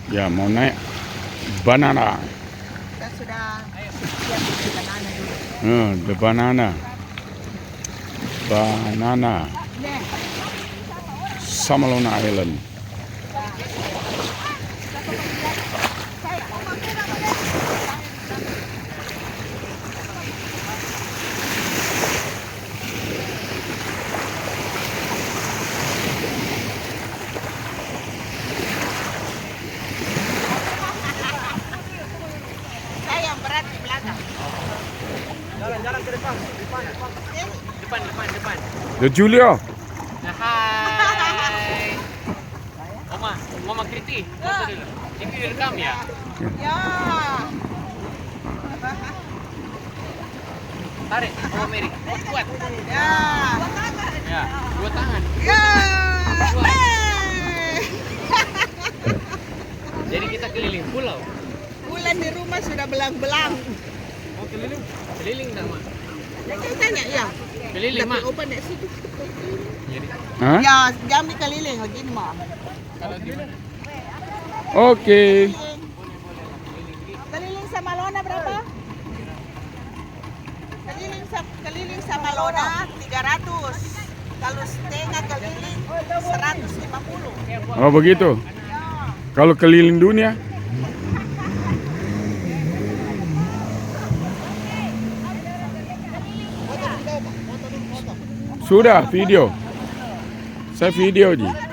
Ya, mau naik banana. Kita sudah siap di banana dulu. The banana. Banana. Nih, Samalona Island. saya yang berat di belakang. Jalan ke depan. Depan. The Julio. Nah, hai. Mama Kriti. Foto dulu. Ini direkam ya? Ya. Tarik, Mama Mary. Kuat. Ya. Ya, dua tangan. Ya. Jadi kita keliling pulau. Bulan di rumah sudah belang-belang. Mau keliling? Keliling dah, Mak. Saya tanya ya. Keliling, Mak. Open dari situ. Jadi, Hah? Ya, jam di keliling lagi mah. kalau di Oke. Keliling sama Lona berapa? Keliling sama Lona 300. Kalau setengah keliling 150. Oh, begitu. Kalau keliling dunia? Sudah video. Saya video, Ji.